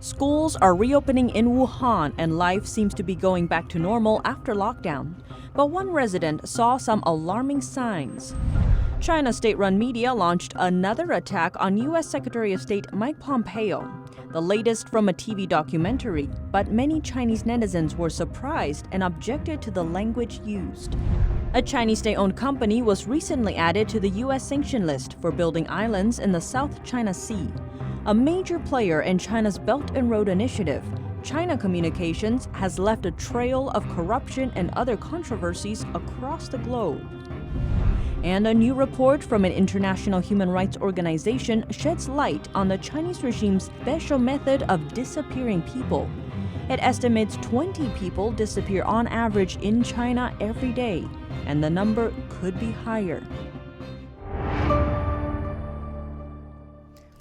Schools are reopening in Wuhan and life seems to be going back to normal after lockdown. But one resident saw some alarming signs. China's state-run media launched another attack on U.S. Secretary of State Mike Pompeo, the latest from a TV documentary, but many Chinese netizens were surprised and objected to the language used. A Chinese state-owned company was recently added to the U.S. sanction list for building islands in the South China Sea. A major player in China's Belt and Road Initiative, China Communications has left a trail of corruption and other controversies across the globe. And a new report from an international human rights organization sheds light on the Chinese regime's special method of disappearing people. It estimates 20 people disappear on average in China every day, and the number could be higher.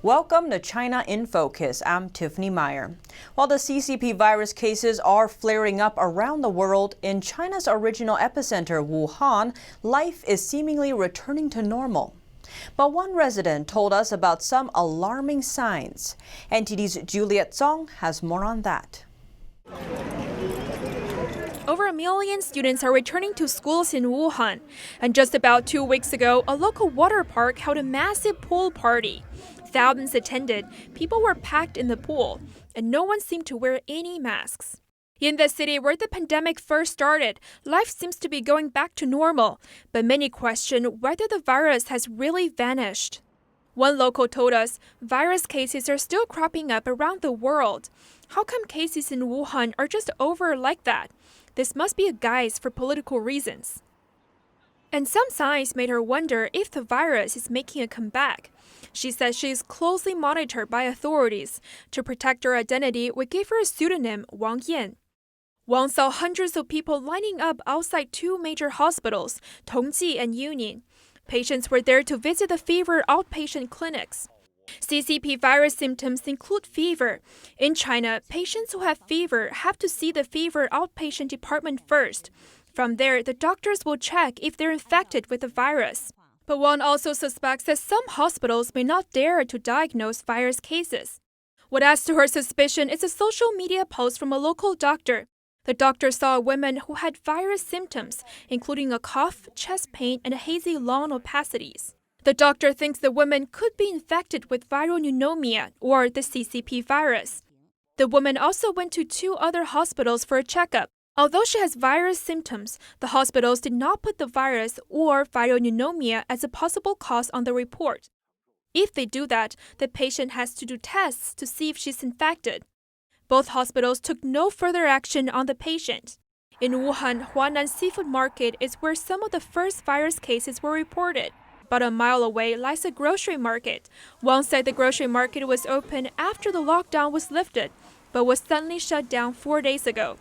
Welcome to China in Focus. I'm Tiffany Meyer. While the CCP virus cases are flaring up around the world, in China's original epicenter, Wuhan, life is seemingly returning to normal. But one resident told us about some alarming signs. NTD's Juliet Song has more on that. Over 1 million students are returning to schools in Wuhan. And just about 2 weeks ago, a local water park held a massive pool party. Thousands attended, people were packed in the pool, and no one seemed to wear any masks. In the city where the pandemic first started, life seems to be going back to normal, but many question whether the virus has really vanished. One local told us virus cases are still cropping up around the world. How come cases in Wuhan are just over like that? This must be a guise for political reasons. And some signs made her wonder if the virus is making a comeback. She says she is closely monitored by authorities. To protect her identity, we gave her a pseudonym, Wang Yan. Wang saw hundreds of people lining up outside two major hospitals, Tongji and Union. Patients were there to visit the fever outpatient clinics. CCP virus symptoms include fever. In China, patients who have fever have to see the fever outpatient department first. From there, the doctors will check if they're infected with the virus. But Wang also suspects that some hospitals may not dare to diagnose virus cases. What adds to her suspicion is a social media post from a local doctor. The doctor saw a woman who had virus symptoms, including a cough, chest pain, and hazy lung opacities. The doctor thinks the woman could be infected with viral pneumonia or the CCP virus. The woman also went to two other hospitals for a checkup. Although she has virus symptoms, the hospitals did not put the virus or viral pneumonia as a possible cause on the report. If they do that, the patient has to do tests to see if she's infected. Both hospitals took no further action on the patient. In Wuhan, Huanan Seafood Market is where some of the first virus cases were reported. About a mile away lies a grocery market. Wang said the grocery market was open after the lockdown was lifted, but was suddenly shut down 4 days ago.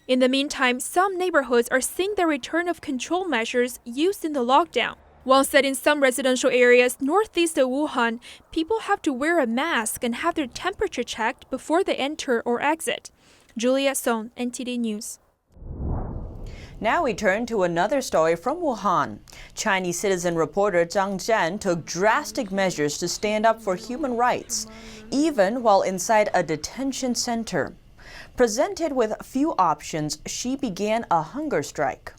In the meantime, some neighborhoods are seeing the return of control measures used in the lockdown. Wang said in some residential areas northeast of Wuhan, people have to wear a mask and have their temperature checked before they enter or exit. Juliet Song, NTD News. Now we turn to another story from Wuhan. Chinese citizen reporter Zhang Zhan took drastic measures to stand up for human rights, even while inside a detention center. Presented with few options, she began a hunger strike.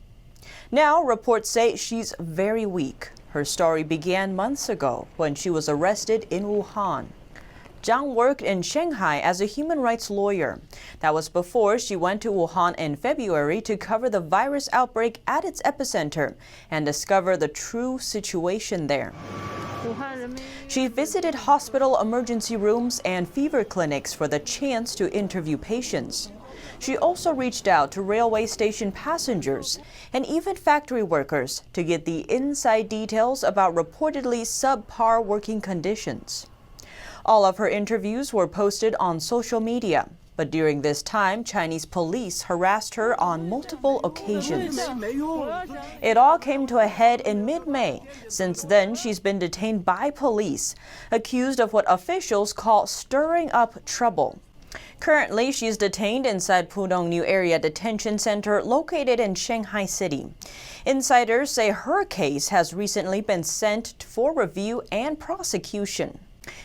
Now, reports say she's very weak. Her story began months ago when she was arrested in Wuhan. Zhang worked in Shanghai as a human rights lawyer. That was before she went to Wuhan in February to cover the virus outbreak at its epicenter and discover the true situation there. She visited hospital emergency rooms and fever clinics for the chance to interview patients. She also reached out to railway station passengers and even factory workers to get the inside details about reportedly subpar working conditions. All of her interviews were posted on social media. But during this time, Chinese police harassed her on multiple occasions. It all came to a head in mid-May. Since then, she's been detained by police, accused of what officials call stirring up trouble. Currently, she's detained inside Pudong New Area Detention Center located in Shanghai City. Insiders say her case has recently been sent for review and prosecution.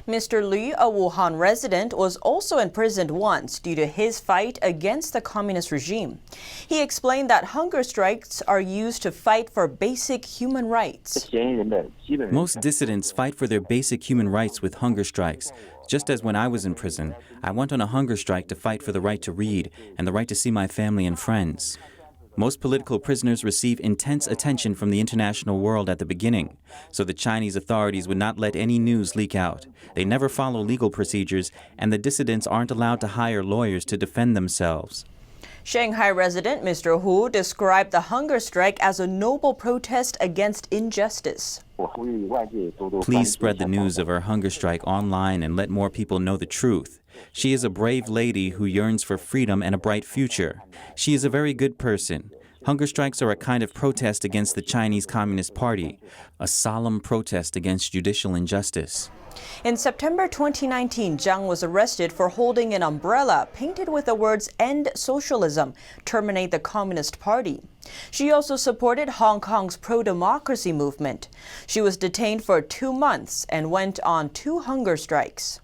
Mr. Liu, a Wuhan resident, was also imprisoned once due to his fight against the communist regime. He explained that hunger strikes are used to fight for basic human rights. Most dissidents fight for their basic human rights with hunger strikes. Just as when I was in prison, I went on a hunger strike to fight for the right to read and the right to see my family and friends. Most political prisoners receive intense attention from the international world at the beginning, so the Chinese authorities would not let any news leak out. They never follow legal procedures, and the dissidents aren't allowed to hire lawyers to defend themselves. Shanghai resident Mr. Hu described the hunger strike as a noble protest against injustice. Please spread the news of her hunger strike online and let more people know the truth. She is a brave lady who yearns for freedom and a bright future. She is a very good person. Hunger strikes are a kind of protest against the Chinese Communist Party, a solemn protest against judicial injustice. In September 2019, Zhang was arrested for holding an umbrella painted with the words "End Socialism, Terminate the Communist Party." She also supported Hong Kong's pro-democracy movement. She was detained for 2 months and went on 2 hunger strikes.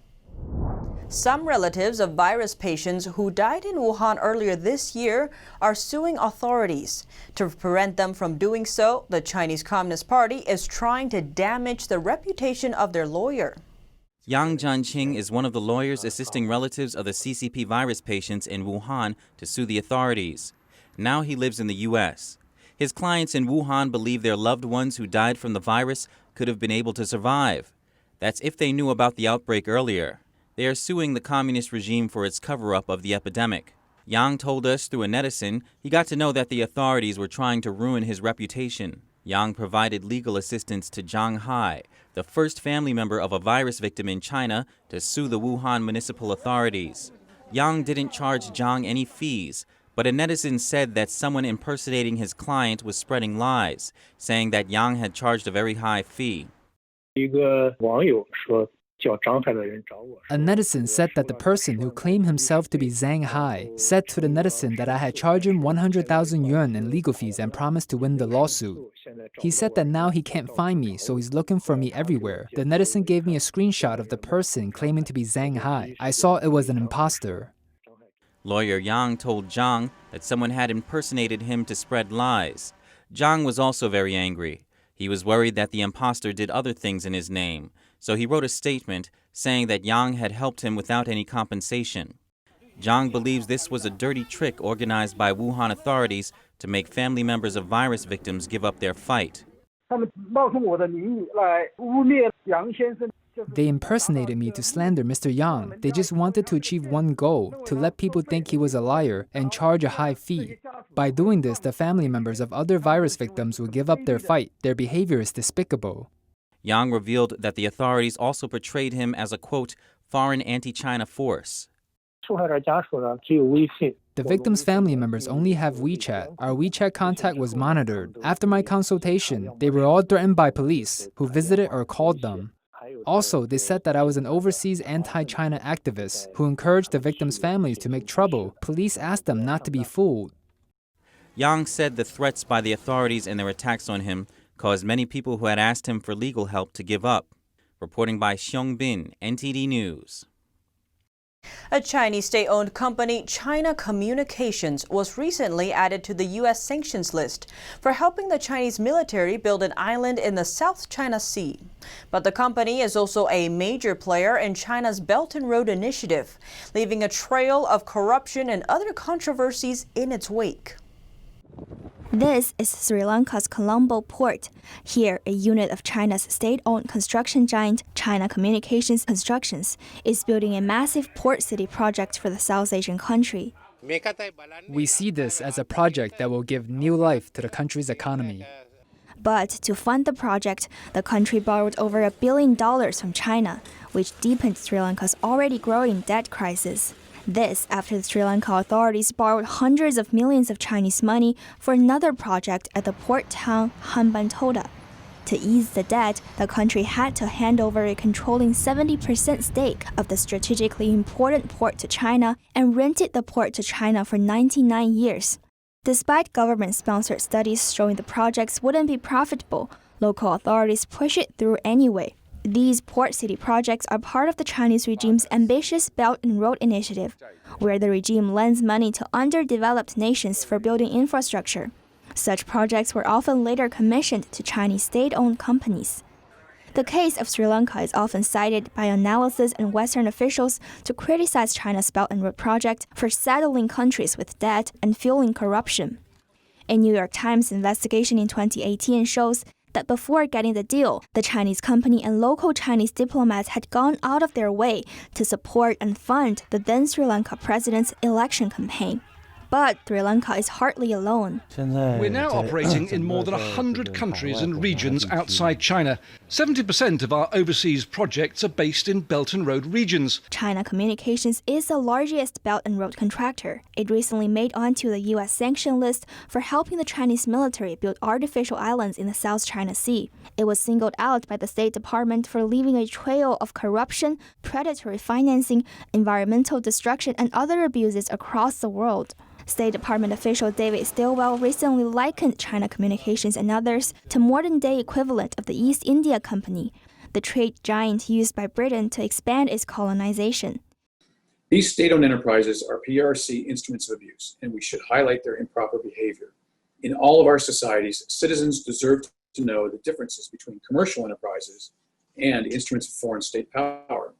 Some relatives of virus patients who died in Wuhan earlier this year are suing authorities. To prevent them from doing so, the Chinese Communist Party is trying to damage the reputation of their lawyer. Yang Jianqing is one of the lawyers assisting relatives of the CCP virus patients in Wuhan to sue the authorities. Now he lives in the U.S. His clients in Wuhan believe their loved ones who died from the virus could have been able to survive. That's if they knew about the outbreak earlier. They are suing the communist regime for its cover-up of the epidemic. Yang told us through a netizen he got to know that the authorities were trying to ruin his reputation. Yang provided legal assistance to Zhang Hai, the first family member of a virus victim in China, to sue the Wuhan municipal authorities. Yang didn't charge Zhang any fees, but a netizen said that someone impersonating his client was spreading lies, saying that Yang had charged a very high fee. A netizen said that the person who claimed himself to be Zhang Hai said to the netizen that I had charged him 100,000 yuan in legal fees and promised to win the lawsuit. He said that now he can't find me, so he's looking for me everywhere. The netizen gave me a screenshot of the person claiming to be Zhang Hai. I saw it was an imposter. Lawyer Yang told Zhang that someone had impersonated him to spread lies. Zhang was also very angry. He was worried that the imposter did other things in his name, so he wrote a statement saying that Yang had helped him without any compensation. Zhang believes this was a dirty trick organized by Wuhan authorities to make family members of virus victims give up their fight. They impersonated me to slander Mr. Yang. They just wanted to achieve one goal, to let people think he was a liar and charge a high fee. By doing this, the family members of other virus victims will give up their fight. Their behavior is despicable. Yang revealed that the authorities also portrayed him as a, quote, foreign anti-China force. The victims' family members only have WeChat. Our WeChat contact was monitored. After my consultation, they were all threatened by police, who visited or called them. Also, they said that I was an overseas anti-China activist who encouraged the victims' families to make trouble. Police asked them not to be fooled. Yang said the threats by the authorities and their attacks on him caused many people who had asked him for legal help to give up. Reporting by Xiong Bin, NTD News. A Chinese state-owned company, China Communications, was recently added to the U.S. sanctions list for helping the Chinese military build an island in the South China Sea. But the company is also a major player in China's Belt and Road Initiative, leaving a trail of corruption and other controversies in its wake. This is Sri Lanka's Colombo port. Here, a unit of China's state-owned construction giant, China Communications Constructions, is building a massive port city project for the South Asian country. We see this as a project that will give new life to the country's economy. But to fund the project, the country borrowed over $1 billion from China, which deepened Sri Lanka's already growing debt crisis. This after the Sri Lanka authorities borrowed hundreds of millions of Chinese money for another project at the port town Hambantota. To ease the debt, the country had to hand over a controlling 70% stake of the strategically important port to China and rented the port to China for 99 years. Despite government-sponsored studies showing the projects wouldn't be profitable, local authorities pushed it through anyway. These port city projects are part of the Chinese regime's ambitious Belt and Road Initiative, where the regime lends money to underdeveloped nations for building infrastructure. Such projects were often later commissioned to Chinese state-owned companies. The case of Sri Lanka is often cited by analysts and Western officials to criticize China's Belt and Road project for saddling countries with debt and fueling corruption. A New York Times investigation in 2018 shows that before getting the deal, the Chinese company and local Chinese diplomats had gone out of their way to support and fund the then Sri Lanka president's election campaign. But Sri Lanka is hardly alone. We're now operating in more than 100 countries and regions outside China. 70% of our overseas projects are based in Belt and Road regions. China Communications is the largest Belt and Road contractor. It recently made onto the U.S. sanction list for helping the Chinese military build artificial islands in the South China Sea. It was singled out by the State Department for leaving a trail of corruption, predatory financing, environmental destruction, and other abuses across the world. State Department official David Stilwell recently likened China Communications and others to modern-day equivalent of the East India Company, the trade giant used by Britain to expand its colonization. These state-owned enterprises are PRC instruments of abuse, and we should highlight their improper behavior. In all of our societies, citizens deserve to know the differences between commercial enterprises and instruments of foreign state power.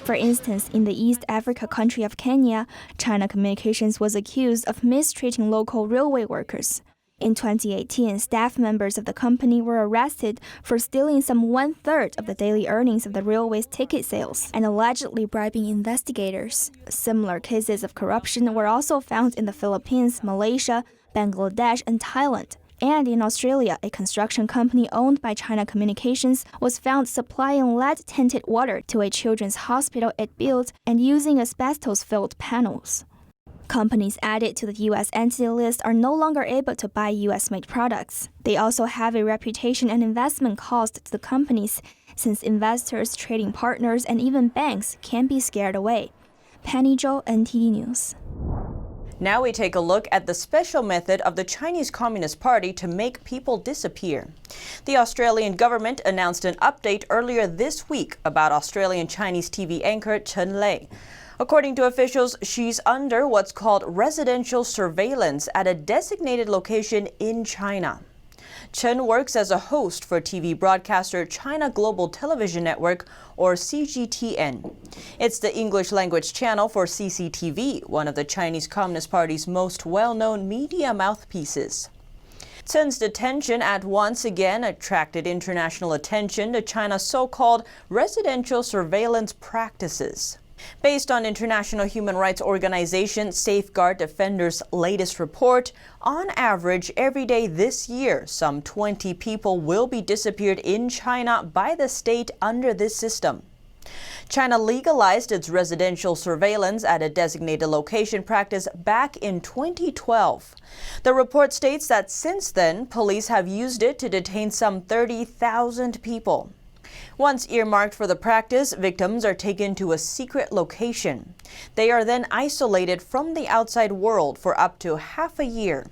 For instance, in the East Africa country of Kenya, China Communications was accused of mistreating local railway workers. In 2018, staff members of the company were arrested for stealing some 1/3 of the daily earnings of the railway's ticket sales and allegedly bribing investigators. Similar cases of corruption were also found in the Philippines, Malaysia, Bangladesh, and Thailand. And in Australia, a construction company owned by China Communications was found supplying lead-tinted water to a children's hospital it built and using asbestos-filled panels. Companies added to the U.S. entity list are no longer able to buy U.S.-made products. They also have a reputation and investment cost to the companies, since investors, trading partners, and even banks can be scared away. Penny Zhou, NTD News. Now we take a look at the special method of the Chinese Communist Party to make people disappear. The Australian government announced an update earlier this week about Australian Chinese TV anchor Chen Lei. According to officials, she's under what's called residential surveillance at a designated location in China. Chen works as a host for TV broadcaster China Global Television Network, or CGTN. It's the English language channel for CCTV, one of the Chinese Communist Party's most well-known media mouthpieces. Chen's detention at once again attracted international attention to China's so-called residential surveillance practices. Based on international human rights organization Safeguard Defenders' latest report, on average every day this year, some 20 people will be disappeared in China by the state under this system. China legalized its residential surveillance at a designated location practice back in 2012. The report states that since then, police have used it to detain some 30,000 people. Once earmarked for the practice, victims are taken to a secret location. They are then isolated from the outside world for up to half a year.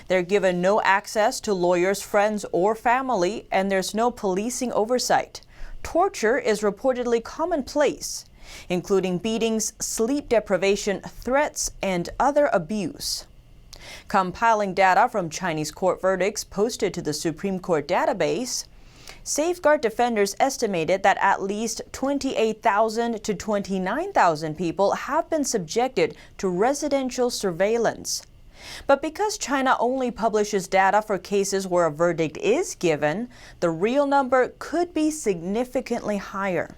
They're given no access to lawyers, friends, or family, and there's no policing oversight. Torture is reportedly commonplace, including beatings, sleep deprivation, threats, and other abuse. Compiling data from Chinese court verdicts posted to the Supreme Court database, Safeguard Defenders estimated that at least 28,000 to 29,000 people have been subjected to residential surveillance. But because China only publishes data for cases where a verdict is given, the real number could be significantly higher.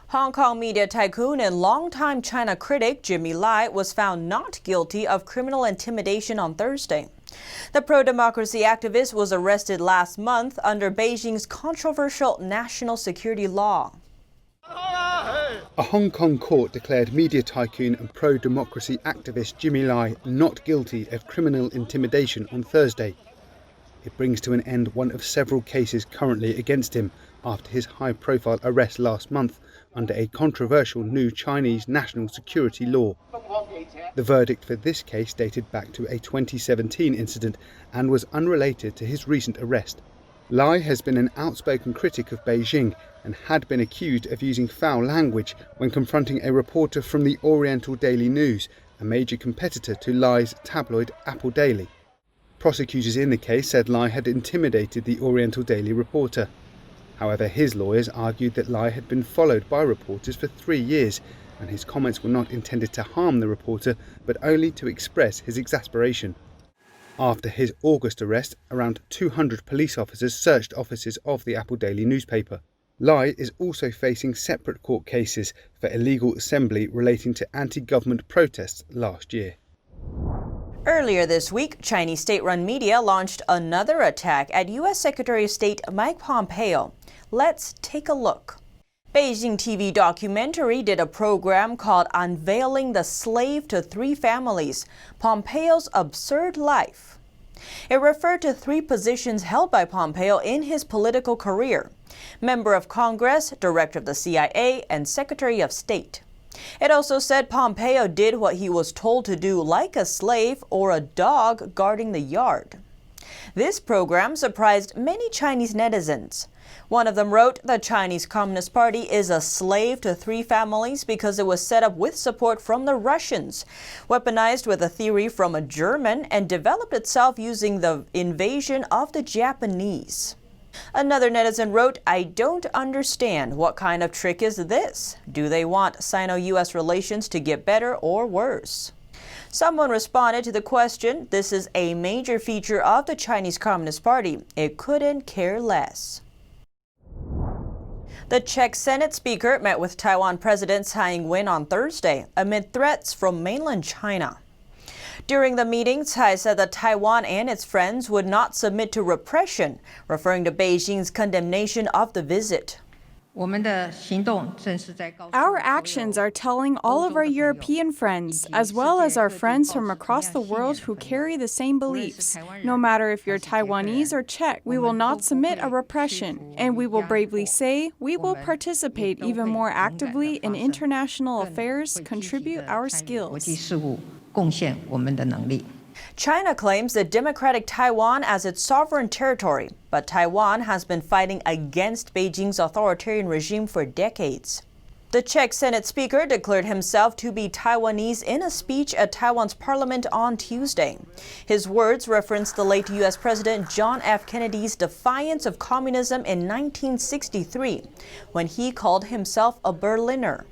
Hong Kong media tycoon and longtime China critic Jimmy Lai was found not guilty of criminal intimidation on Thursday. The pro-democracy activist was arrested last month under Beijing's controversial national security law. A Hong Kong court declared media tycoon and pro-democracy activist Jimmy Lai not guilty of criminal intimidation on Thursday. It brings to an end one of several cases currently against him after his high-profile arrest last month under a controversial new Chinese national security law. The verdict for this case dated back to a 2017 incident and was unrelated to his recent arrest. Lai has been an outspoken critic of Beijing and had been accused of using foul language when confronting a reporter from the Oriental Daily News, a major competitor to Lai's tabloid Apple Daily. Prosecutors in the case said Lai had intimidated the Oriental Daily reporter. However, his lawyers argued that Lai had been followed by reporters for 3 years, and his comments were not intended to harm the reporter, but only to express his exasperation. After his August arrest, around 200 police officers searched offices of the Apple Daily newspaper. Lai is also facing separate court cases for illegal assembly relating to anti-government protests last year. Earlier this week, Chinese state-run media launched another attack at U.S. Secretary of State Mike Pompeo. Let's take a look. Beijing TV documentary did a program called Unveiling the Slave to Three Families, Pompeo's Absurd Life. It referred to 3 positions held by Pompeo in his political career: Member of Congress, Director of the CIA, and Secretary of State. It also said Pompeo did what he was told to do like a slave or a dog guarding the yard. This program surprised many Chinese netizens. One of them wrote, "The Chinese Communist Party is a slave to 3 families because it was set up with support from the Russians, weaponized with a theory from a German, and developed itself using the invasion of the Japanese." Another netizen wrote, "I don't understand. What kind of trick is this? Do they want Sino-US relations to get better or worse?" Someone responded to the question, "This is a major feature of the Chinese Communist Party. It couldn't care less." The Czech Senate Speaker met with Taiwan President Tsai Ing-wen on Thursday amid threats from mainland China. During the meeting, Tsai said that Taiwan and its friends would not submit to repression, referring to Beijing's condemnation of the visit. Our actions are telling all of our European friends, as well as our friends from across the world who carry the same beliefs. No matter if you're Taiwanese or Czech, we will not submit a repression, and we will bravely say we will participate even more actively in international affairs, contribute our skills. China claims the democratic Taiwan as its sovereign territory, but Taiwan has been fighting against Beijing's authoritarian regime for decades. The Czech Senate Speaker declared himself to be Taiwanese in a speech at Taiwan's parliament on Tuesday. His words referenced the late U.S. President John F. Kennedy's defiance of communism in 1963, when he called himself a Berliner.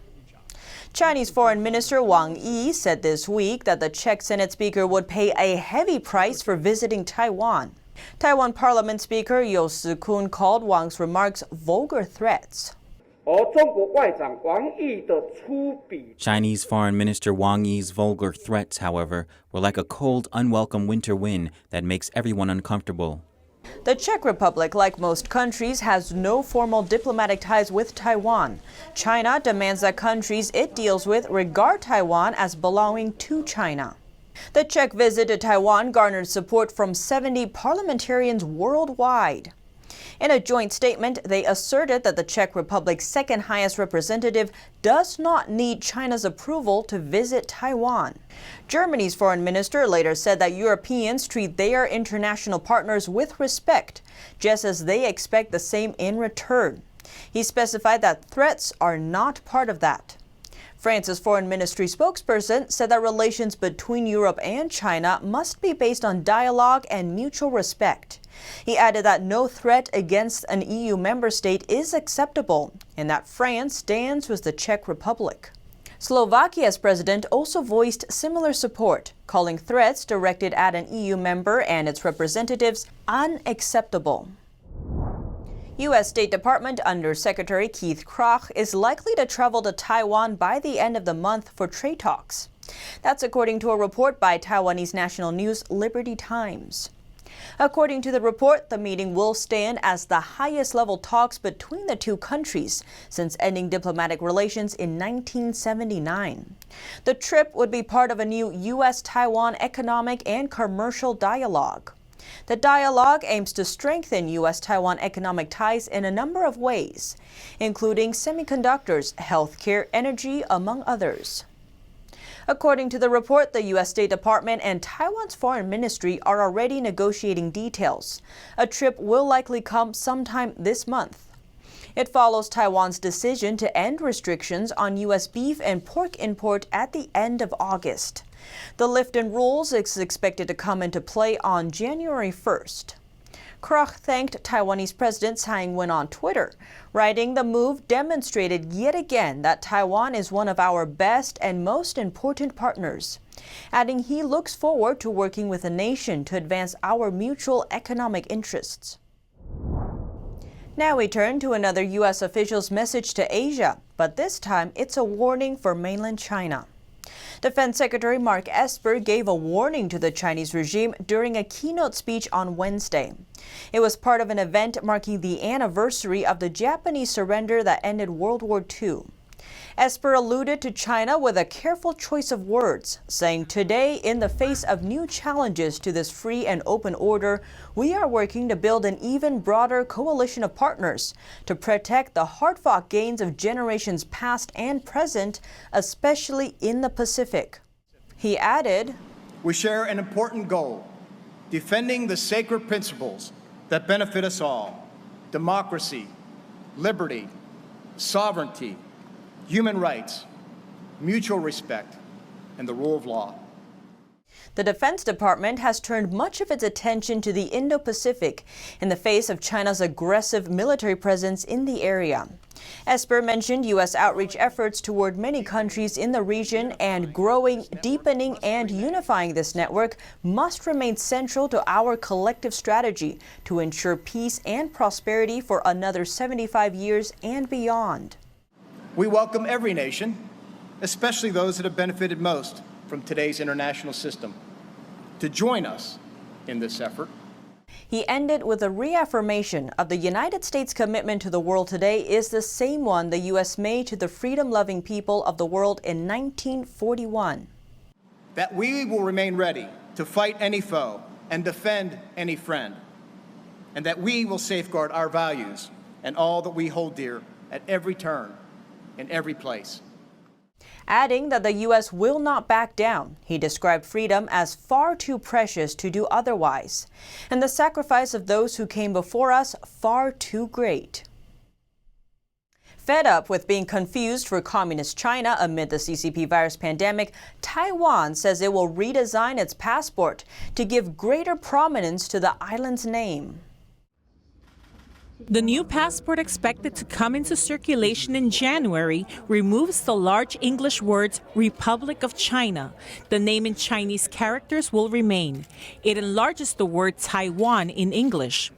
Chinese Foreign Minister Wang Yi said this week that the Czech Senate Speaker would pay a heavy price for visiting Taiwan. Taiwan Parliament Speaker Yo Si-kun called Wang's remarks vulgar threats. Chinese Foreign Minister Wang Yi's vulgar threats, however, were like a cold, unwelcome winter wind that makes everyone uncomfortable. The Czech Republic, like most countries, has no formal diplomatic ties with Taiwan. China demands that countries it deals with regard Taiwan as belonging to China. The Czech visit to Taiwan garnered support from 70 parliamentarians worldwide. In a joint statement, they asserted that the Czech Republic's second highest representative does not need China's approval to visit Taiwan. Germany's foreign minister later said that Europeans treat their international partners with respect, just as they expect the same in return. He specified that threats are not part of that. France's foreign ministry spokesperson said that relations between Europe and China must be based on dialogue and mutual respect. He added that no threat against an EU member state is acceptable and that France stands with the Czech Republic. Slovakia's president also voiced similar support, calling threats directed at an EU member and its representatives unacceptable. U.S. State Department Under Secretary Keith Krach is likely to travel to Taiwan by the end of the month for trade talks. That's according to a report by Taiwanese national news Liberty Times. According to the report, the meeting will stand as the highest level talks between the two countries since ending diplomatic relations in 1979. The trip would be part of a new U.S.-Taiwan economic and commercial dialogue. The dialogue aims to strengthen U.S.-Taiwan economic ties in a number of ways, including semiconductors, healthcare, energy, among others. According to the report, the U.S. State Department and Taiwan's foreign ministry are already negotiating details. A trip will likely come sometime this month. It follows Taiwan's decision to end restrictions on U.S. beef and pork import at the end of August. The lift in rules is expected to come into play on January 1st. Krach thanked Taiwanese President Tsai Ing-wen on Twitter, writing, "The move demonstrated yet again that Taiwan is one of our best and most important partners," adding he looks forward to working with the nation to advance our mutual economic interests. Now we turn to another U.S. official's message to Asia, but this time it's a warning for mainland China. Defense Secretary Mark Esper gave a warning to the Chinese regime during a keynote speech on Wednesday. It was part of an event marking the anniversary of the Japanese surrender that ended World War II. Esper alluded to China with a careful choice of words, saying, "Today, in the face of new challenges to this free and open order, we are working to build an even broader coalition of partners to protect the hard-fought gains of generations past and present, especially in the Pacific." He added, "We share an important goal, defending the sacred principles that benefit us all: democracy, liberty, sovereignty, human rights, mutual respect, and the rule of law." The Defense Department has turned much of its attention to the Indo-Pacific in the face of China's aggressive military presence in the area. Esper mentioned U.S. outreach efforts toward many countries in the region, and growing, deepening, and unifying this network must remain central to our collective strategy to ensure peace and prosperity for another 75 years and beyond. We welcome every nation, especially those that have benefited most from today's international system, to join us in this effort. He ended with a reaffirmation of the United States' commitment to the world today is the same one the U.S. made to the freedom-loving people of the world in 1941. That we will remain ready to fight any foe and defend any friend, and that we will safeguard our values and all that we hold dear at every turn, in every place. Adding that the U.S. will not back down, he described freedom as far too precious to do otherwise, and the sacrifice of those who came before us far too great. Fed up with being confused for communist China amid the CCP virus pandemic, Taiwan says it will redesign its passport to give greater prominence to the island's name. The new passport, expected to come into circulation in January, removes the large English words Republic of China. The name in Chinese characters will remain. It enlarges the word Taiwan in English.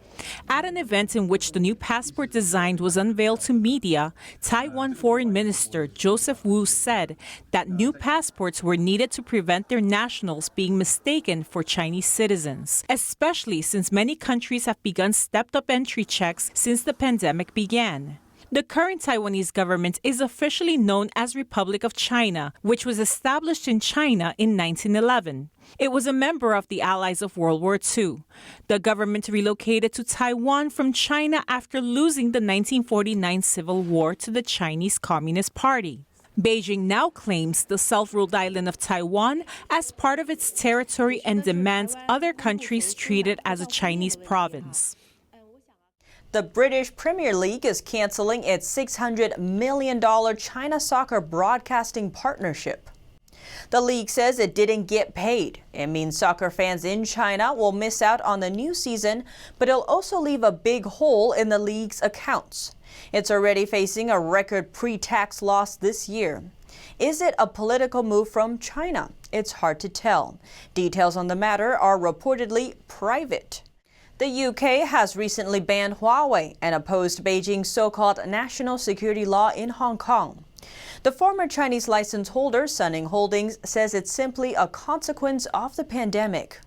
At an event in which the new passport design was unveiled to media, Taiwan Foreign Minister Joseph Wu said that new passports were needed to prevent their nationals being mistaken for Chinese citizens, especially since many countries have begun stepped-up entry checks since the pandemic began. The current Taiwanese government is officially known as Republic of China, which was established in China in 1911. It was a member of the Allies of World War II. The government relocated to Taiwan from China after losing the 1949 Civil War to the Chinese Communist Party. Beijing now claims the self-ruled island of Taiwan as part of its territory and demands other countries treat it as a Chinese province. The British Premier League is canceling its $600 million China soccer broadcasting partnership. The league says it didn't get paid. It means soccer fans in China will miss out on the new season, but it'll also leave a big hole in the league's accounts. It's already facing a record pre-tax loss this year. Is it a political move from China? It's hard to tell. Details on the matter are reportedly private. The UK has recently banned Huawei and opposed Beijing's so-called national security law in Hong Kong. The former Chinese license holder, Suning Holdings, says it's simply a consequence of the pandemic.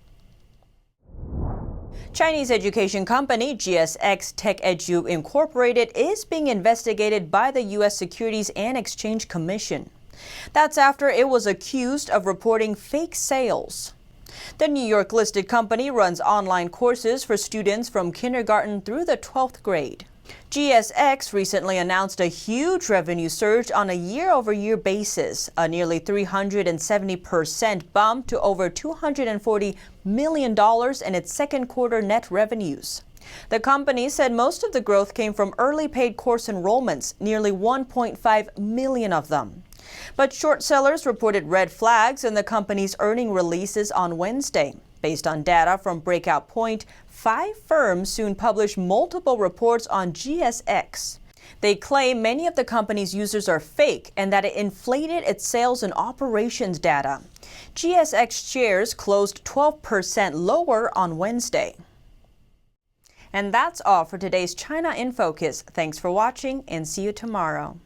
Chinese education company GSX Tech Edu Incorporated is being investigated by the U.S. Securities and Exchange Commission. That's after it was accused of reporting fake sales. The New York-listed company runs online courses for students from kindergarten through the 12th grade. GSX recently announced a huge revenue surge on a year-over-year basis, a nearly 370% bump to over $240 million in its second quarter net revenues. The company said most of the growth came from early paid course enrollments, nearly 1.5 million of them. But short sellers reported red flags in the company's earning releases on Wednesday. Based on data from Breakout Point, 5 firms soon published multiple reports on GSX. They claim many of the company's users are fake and that it inflated its sales and operations data. GSX shares closed 12% lower on Wednesday. And that's all for today's China in Focus. Thanks for watching and see you tomorrow.